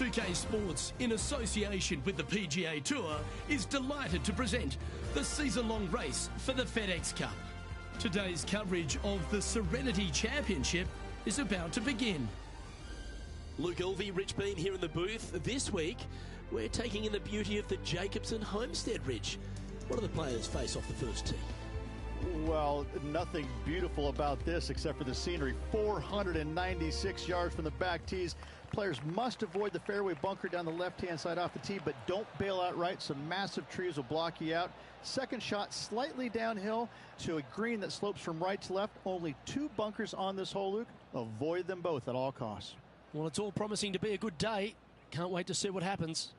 2K Sports, in association with the PGA Tour, is delighted to present the season-long race for the FedEx Cup. Today's coverage of the Serenity Championship is about to begin. Luke Elvey, Rich Beam here in the booth. This week, we're taking in the beauty of the Jacobson Homestead, Rich. What do the players face off the first tee? Well, nothing beautiful about this except for the scenery. 496 yards from the back tees. Players must avoid the fairway bunker down the left-hand side off the tee, but don't bail out right. Some massive trees will block you out. Second shot slightly downhill to a green that slopes from right to left. Only 2 bunkers on this hole, Luke. Avoid them both at all costs. Well, it's all promising to be a good day. Can't wait to see what happens.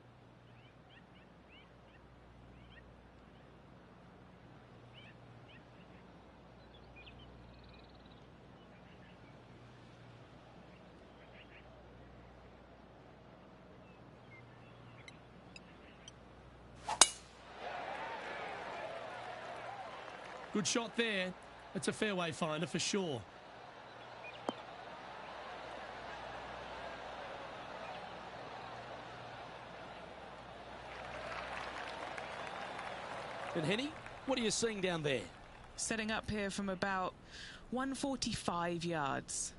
Good shot there. It's a fairway finder for sure. And Henny, what are you seeing down there? Setting up here from about 145 yards.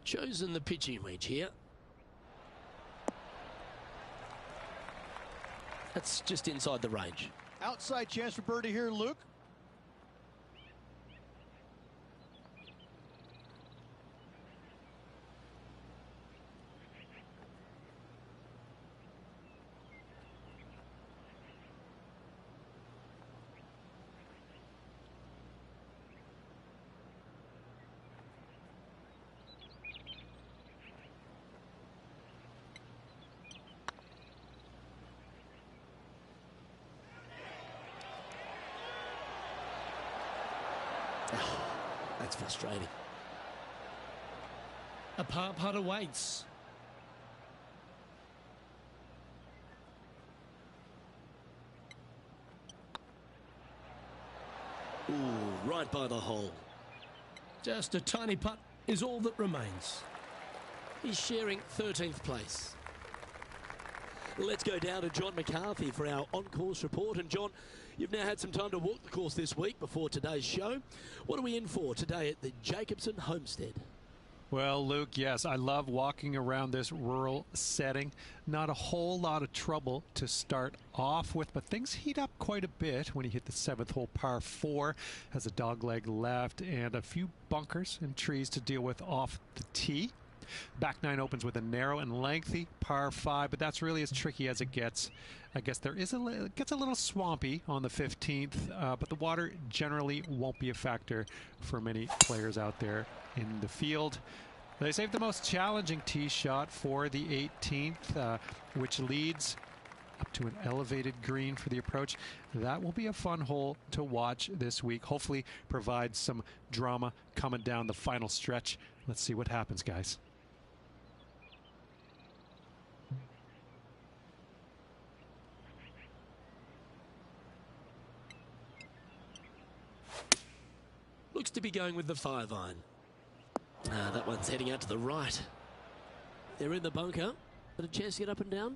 Chosen the pitching wedge here. That's just inside the range. Outside chance for birdie here, Luke. That's frustrating. A par putt awaits. Ooh, right by the hole. Just a tiny putt is all that remains. He's sharing 13th place. Let's go down to John McCarthy for our on-course report. And John, you've now had some time to walk the course this week before today's show. What are we in for today at the Jacobson Homestead? Well, Luke, yes, I love walking around this rural setting. Not a whole lot of trouble to start off with, but things heat up quite a bit when you hit the 7th hole, par 4. Has a dogleg left and a few bunkers and trees to deal with off the tee. Back 9 opens with a narrow and lengthy par 5, but that's really as tricky as it gets. I guess it gets a little swampy on the 15th, but the water generally won't be a factor for many players out there in the field. They saved the most challenging tee shot for the 18th, which leads up to an elevated green for the approach. That will be a fun hole to watch this week. Hopefully provide some drama coming down the final stretch. Let's see what happens, guys. Looks to be going with the 5-iron. That one's heading out to the right. They're in the bunker. But a chance to get up and down.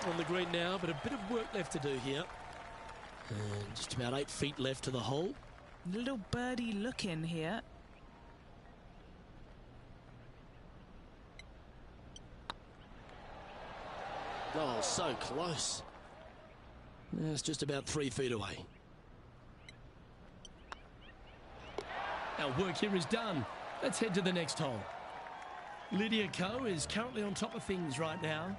On the green now, but a bit of work left to do here. And just about 8 feet left to the hole. Little birdie look in here. Oh, so close. It's just about 3 feet away. Our work here is done. Let's head to the next hole. Lydia Ko is currently on top of things right now.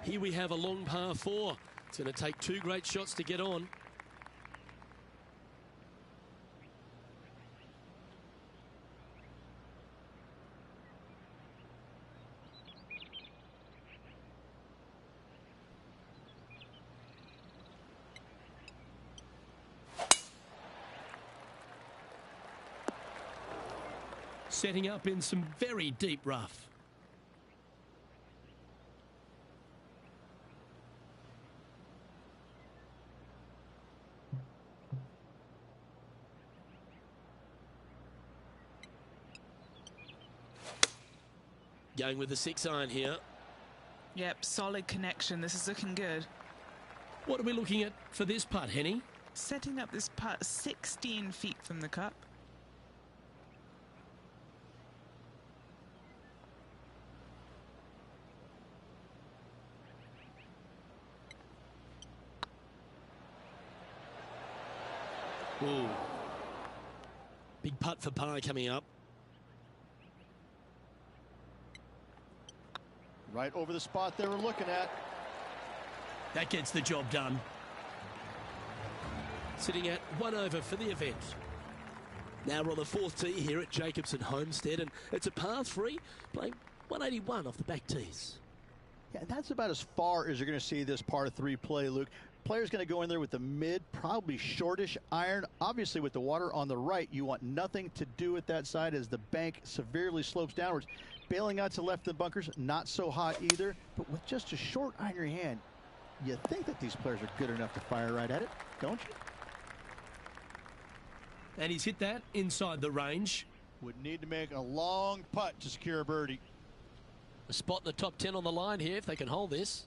Here we have a long par 4. It's going to take 2 great shots to get on. Setting up in some very deep rough. Going with the 6-iron here. Yep, solid connection. This is looking good. What are we looking at for this putt, Henny? Setting up this putt 16 feet from the cup. Ooh. Big putt for par coming up. Right over the spot they were looking at. That gets the job done. Sitting at 1 over for the event. Now we're on the 4th tee here at Jacobson Homestead, and it's a par 3, playing 181 off the back tees. Yeah, that's about as far as you're going to see this par 3 play, Luke. Player's going to go in there with the mid, probably shortish iron. Obviously, with the water on the right, you want nothing to do with that side as the bank severely slopes downwards. Bailing out to left of the bunkers, not so hot either. But with just a short iron in your hand, you think that these players are good enough to fire right at it, don't you? And he's hit that inside the range. Would need to make a long putt to secure a birdie. A spot in the top 10 on the line here if they can hold this.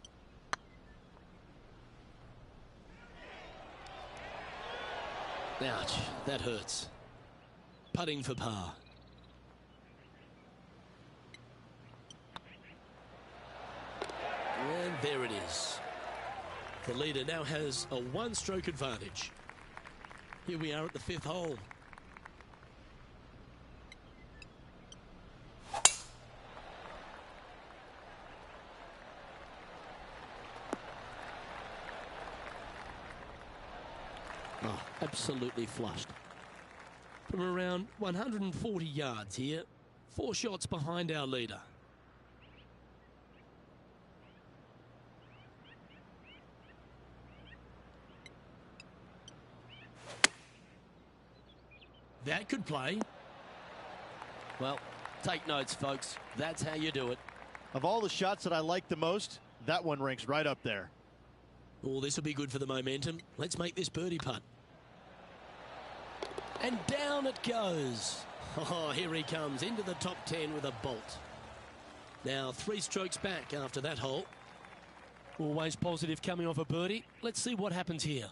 Ouch, that hurts. Putting for par. And there it is. The leader now has a 1-stroke advantage. Here we are at the 5th hole. Oh, absolutely flushed. From around 140 yards here, 4 shots behind our leader. That could play. Well, take notes, folks. That's how you do it. Of all the shots that I like the most, that one ranks right up there. Oh, this will be good for the momentum. Let's make this birdie putt. And down it goes. Oh, here he comes into the top 10 with a bolt. Now 3 strokes back after that hole. Always positive coming off a birdie. Let's see what happens here.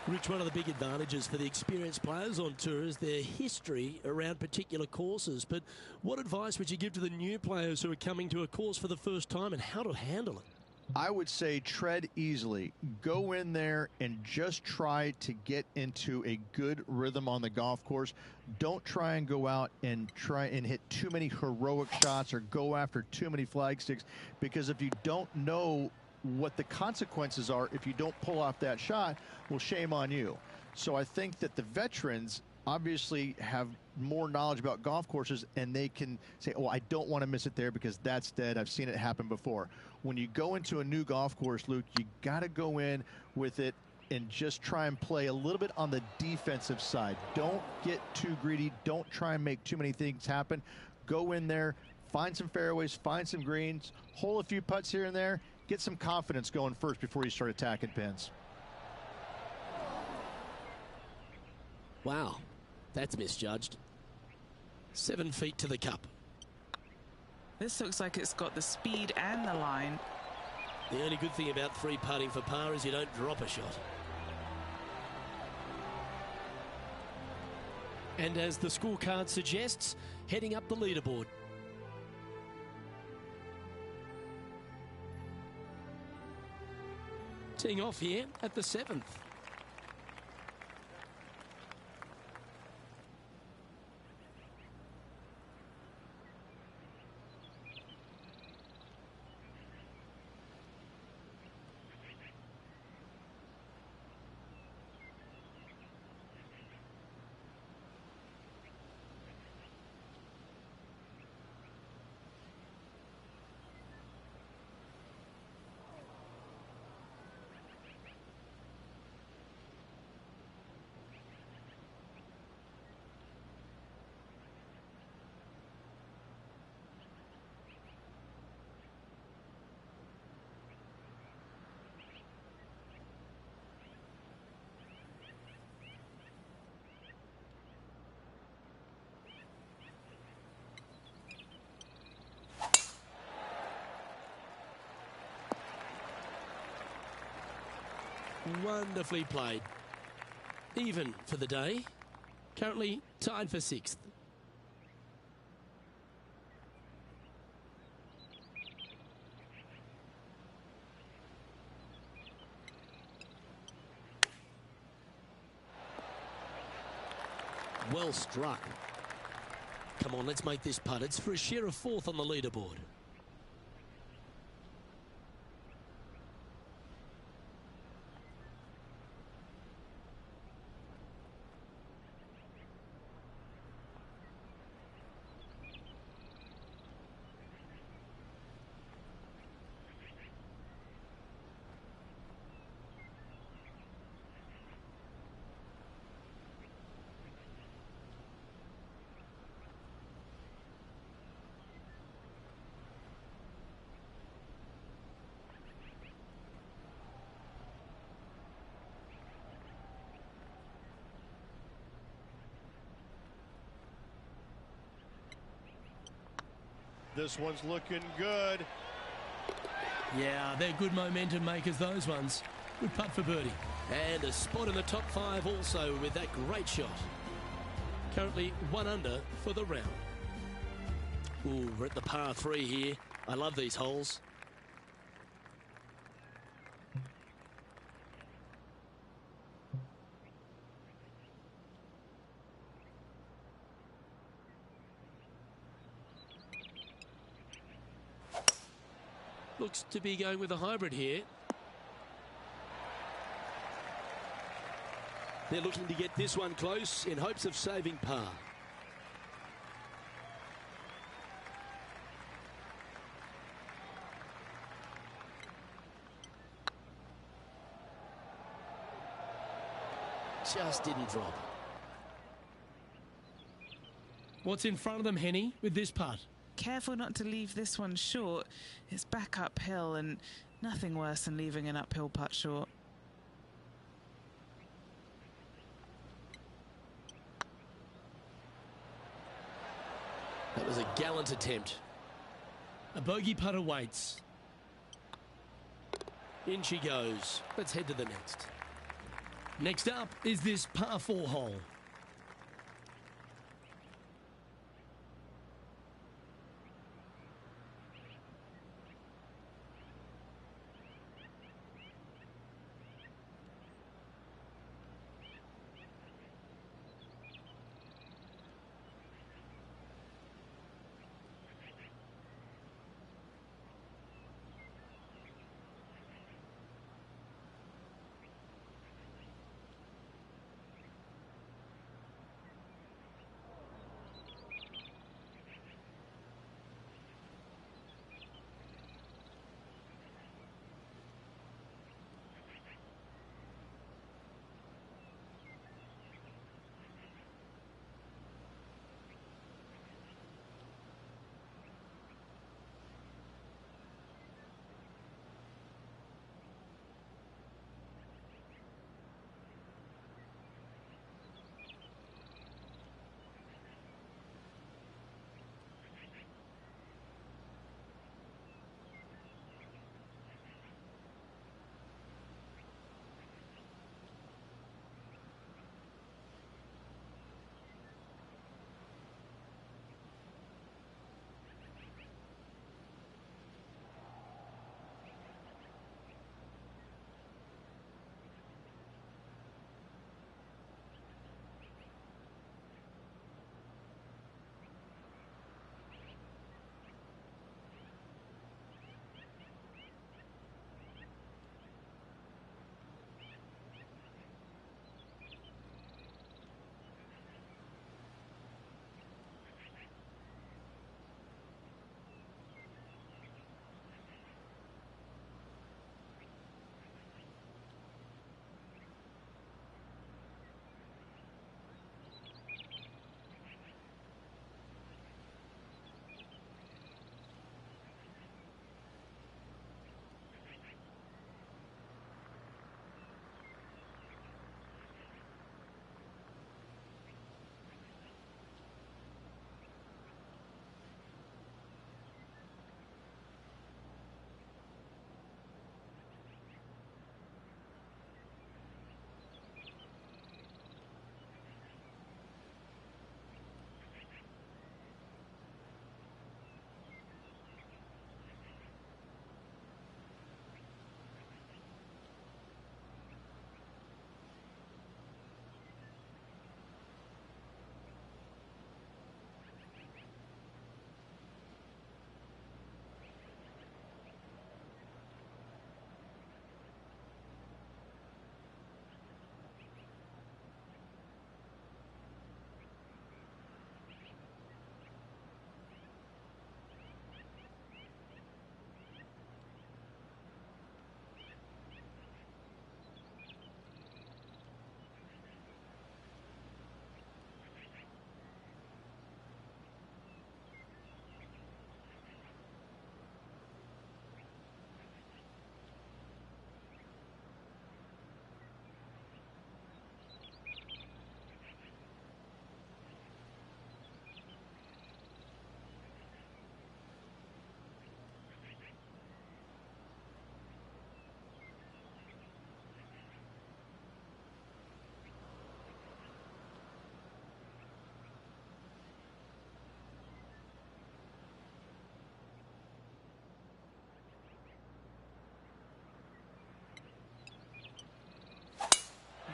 Rich, one of the big advantages for the experienced players on tour is their history around particular courses. But what advice would you give to the new players who are coming to a course for the first time and how to handle it? I would say tread easily. Go in there and just try to get into a good rhythm on the golf course. Don't try and go out and hit too many heroic shots or go after too many flag sticks, because if you don't know what the consequences are if you don't pull off that shot, well, shame on you. So I think that the veterans obviously have more knowledge about golf courses, and they can say, oh, I don't want to miss it there because that's dead. I've seen it happen before. When you go into a new golf course, Luke, you got to go in with it and just try and play a little bit on the defensive side. Don't get too greedy. Don't try and make too many things happen. Go in there, find some fairways, find some greens, hole a few putts here and there. Get some confidence going first before you start attacking pins. Wow, that's misjudged. 7 feet to the cup. This looks like it's got the speed and the line. The only good thing about 3 putting for par is you don't drop a shot. And as the scorecard suggests, heading up the leaderboard. Teeing off here at the 7th. Wonderfully played. Even for the day. Currently tied for 6th. Well struck. Come on, let's make this putt. It's for a share of 4th on the leaderboard. This one's looking good. Yeah, they're good momentum makers, those ones. Good putt for birdie. And a spot in the top 5 also with that great shot. Currently 1 under for the round. Ooh, we're at the par 3 here. I love these holes. Looks to be going with a hybrid here. They're looking to get this one close in hopes of saving par. Just didn't drop. What's in front of them, Henny, with this putt? Careful not to leave this one short. It's back uphill and nothing worse than leaving an uphill putt short. That was a gallant attempt. A bogey putt awaits. In she goes. Let's head to the next. Next up is this par 4 hole.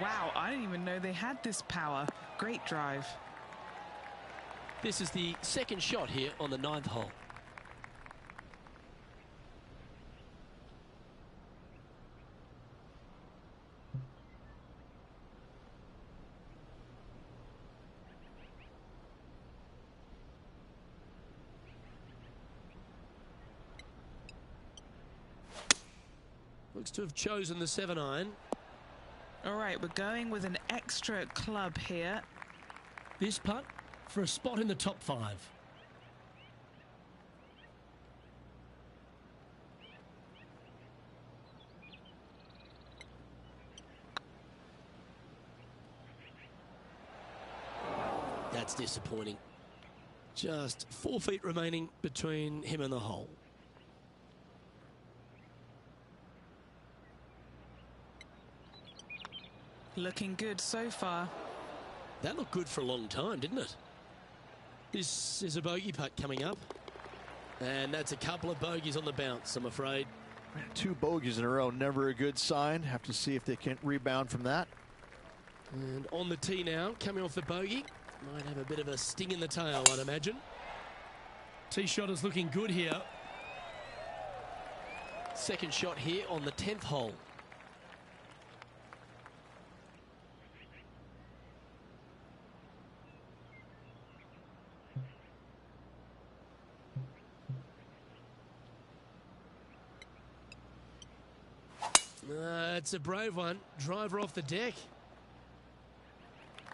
Wow, I didn't even know they had this power. Great drive. This is the second shot here on the 9th hole. Looks to have chosen the 7-iron. All right, we're going with an extra club here. This putt for a spot in the top 5. That's disappointing. Just 4 feet remaining between him and the hole. Looking good so far. That looked good for a long time, didn't it? This is a bogey putt coming up. And that's a couple of bogeys on the bounce, I'm afraid. 2 bogeys in a row, never a good sign. Have to see if they can rebound from that. And on the tee now, coming off the bogey. Might have a bit of a sting in the tail, I'd imagine. Tee shot is looking good here. Second shot here on the 10th hole. It's a brave one. Driver off the deck.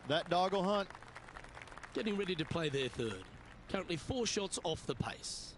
That dog will hunt. Getting ready to play their third. Currently 4 shots off the pace.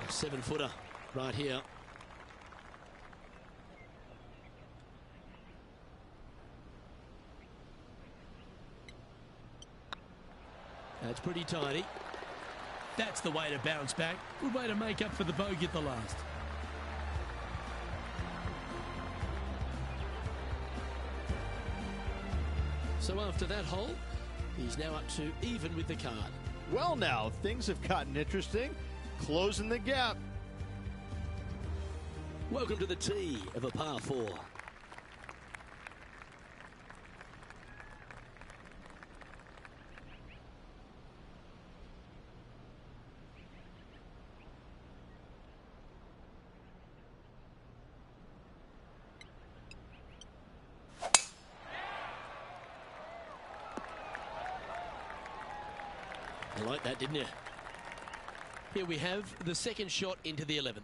A 7-footer right here. That's pretty tidy. That's the way to bounce back. Good way to make up for the bogey at the last. So after that hole, he's now up to even with the card. Well, now things have gotten interesting. Closing the gap. Welcome to the tee of a par 4. You like that, didn't you? Here we have the second shot into the 11th.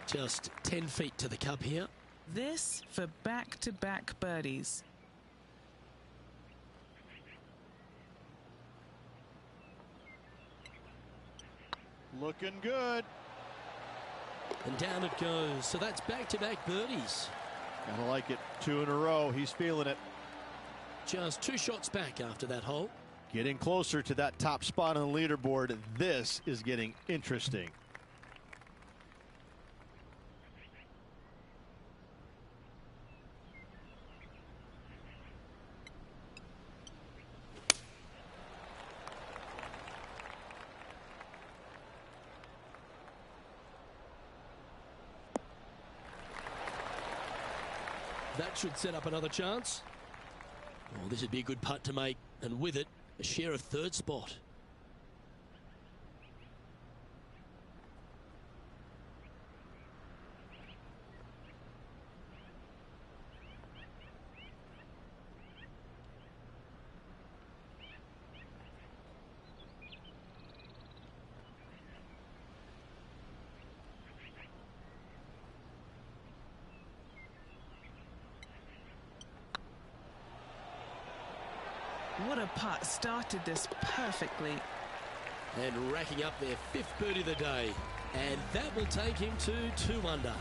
Just 10 feet to the cup here. This for back-to-back birdies. Looking good. And down it goes. So that's back-to-back birdies. Gotta like it. 2 in a row. He's feeling it. Just 2 shots back after that hole. Getting closer to that top spot on the leaderboard. This is getting interesting. That should set up another chance. Oh, this would be a good putt to make, and with it, a share of 3rd spot. What a putt. Started this perfectly. And racking up their 5th birdie of the day. And that will take him to 2 under.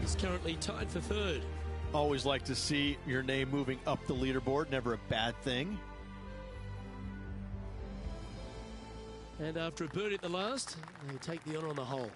He's currently tied for 3rd. Always like to see your name moving up the leaderboard. Never a bad thing. And after a birdie at the last, they take the honour on the hole.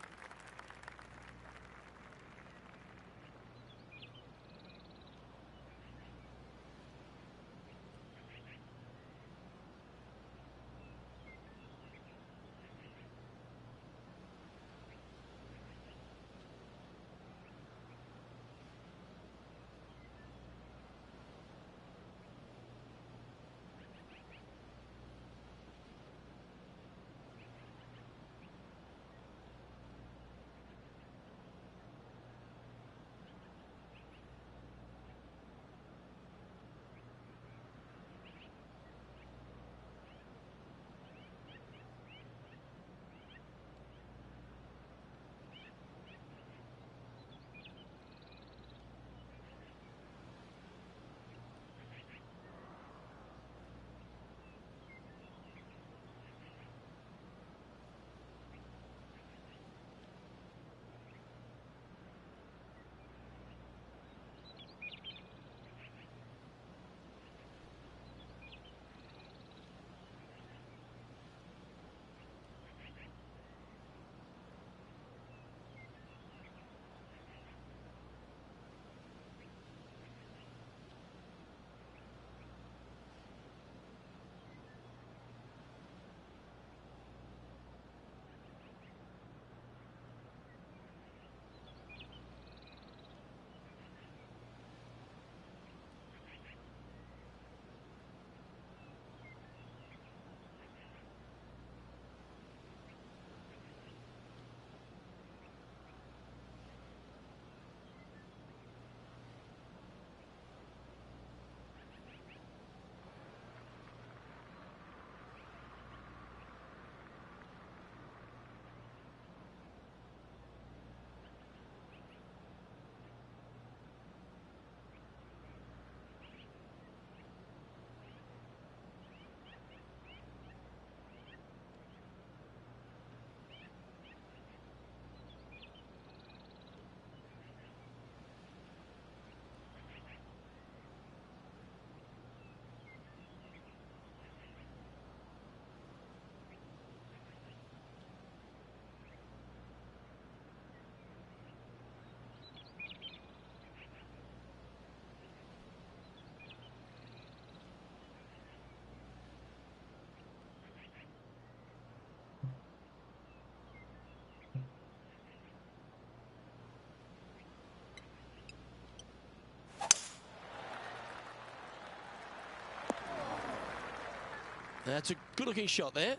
That's a good-looking shot there.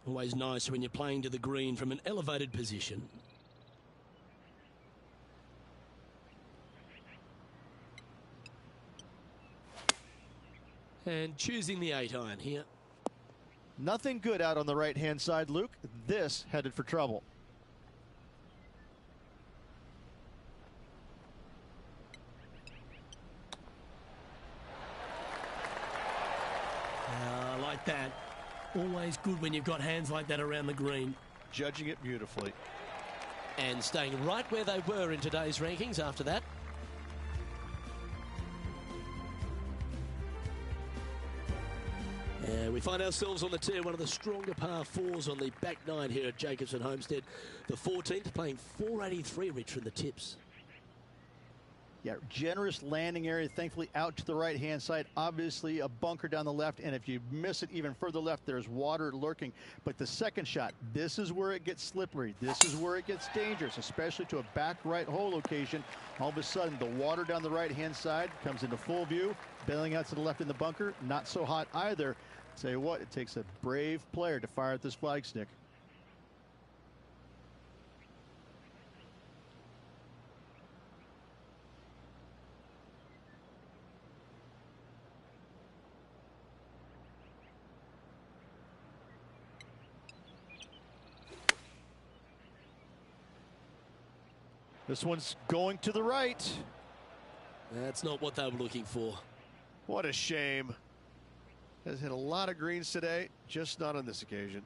Always nice when you're playing to the green from an elevated position. And choosing the 8-iron here. Nothing good out on the right-hand side, Luke. This headed for trouble. Like that. Always good when you've got hands like that around the green. Judging it beautifully. And staying right where they were in today's rankings after that. We find ourselves on the tee, one of the stronger par fours on the back nine here at Jacobson Homestead. The 14th playing 483, Rich, from the tips. Yeah, generous landing area, thankfully out to the right-hand side. Obviously a bunker down the left, and if you miss it even further left, there's water lurking. But the second shot, this is where it gets slippery. This is where it gets dangerous, especially to a back right hole location. All of a sudden, the water down the right-hand side comes into full view. Bailing out to the left in the bunker, not so hot either. Tell you what, it takes a brave player to fire at this flagstick. This one's going to the right. That's not what they were looking for. What a shame. Has hit a lot of greens today, just not on this occasion.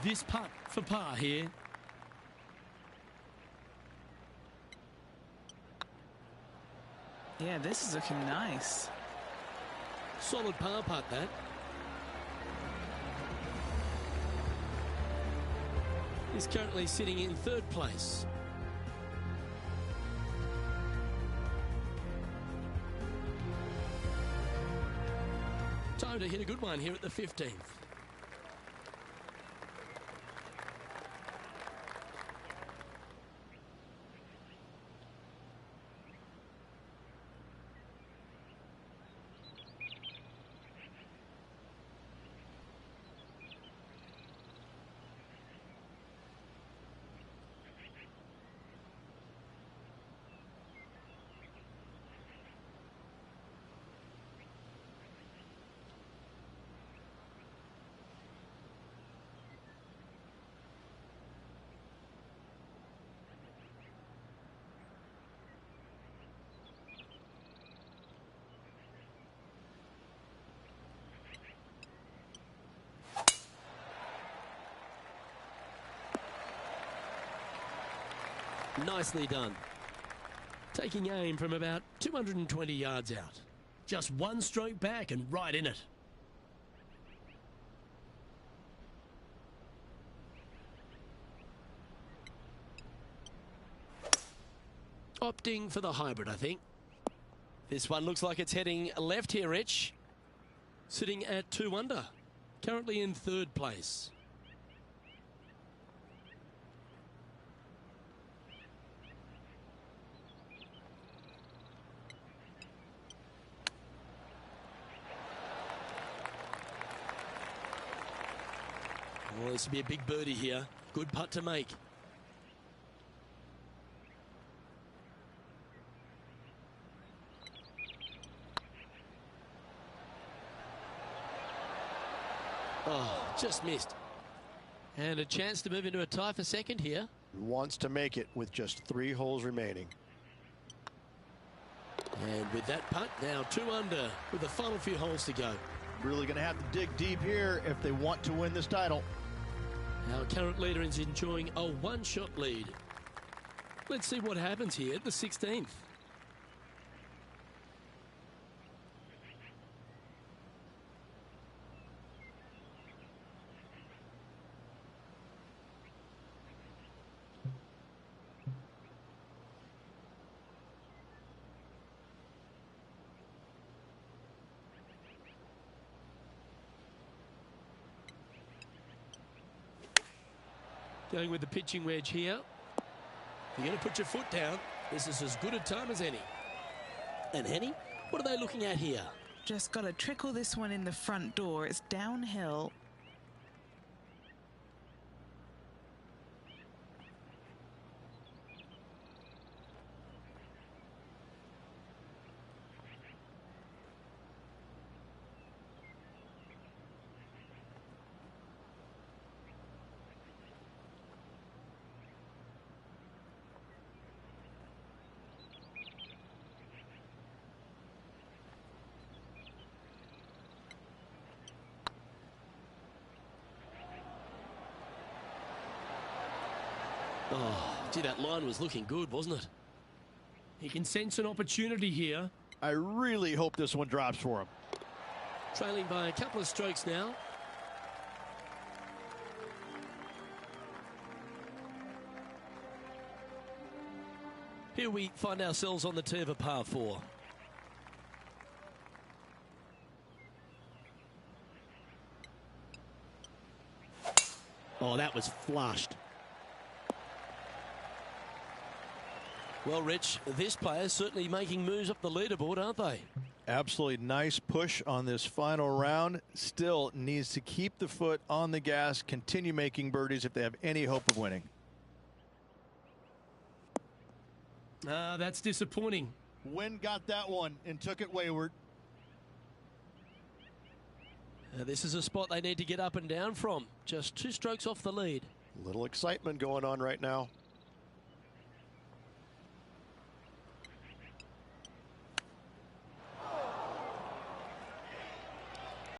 This putt for par here. Yeah, this is looking nice. Solid par putt, that. He's currently sitting in third place. Time to hit a good one here at the 15th. Nicely done. Taking aim from about 220 yards out. Just one stroke back and right in it. Opting for the hybrid, I think. This one looks like it's heading left here, Rich. Sitting at 2 under. Currently in third place. Well, this will be a big birdie here. Good putt to make. Oh, just missed. And a chance to move into a tie for second here. Wants to make it with just 3 holes remaining. And with that putt, now 2 under with the final few holes to go. Really going to have to dig deep here if they want to win this title. Our current leader is enjoying a 1-shot lead. Let's see what happens here at the 16th. Going with the pitching wedge here. You're going to put your foot down. This is as good a time as any. And Henny, what are they looking at here? Just got to trickle this one in the front door. It's downhill. Oh, gee, that line was looking good, wasn't it? He can sense an opportunity here. I really hope this one drops for him. Trailing by a couple of strokes now. Here we find ourselves on the tee of a par 4. Oh, that was flushed. Well, Rich, this player's certainly making moves up the leaderboard, aren't they? Absolutely nice push on this final round. Still needs to keep the foot on the gas, continue making birdies if they have any hope of winning. That's disappointing. Wynn got that one and took it wayward. This is a spot they need to get up and down from. Just 2 strokes off the lead. Little excitement going on right now.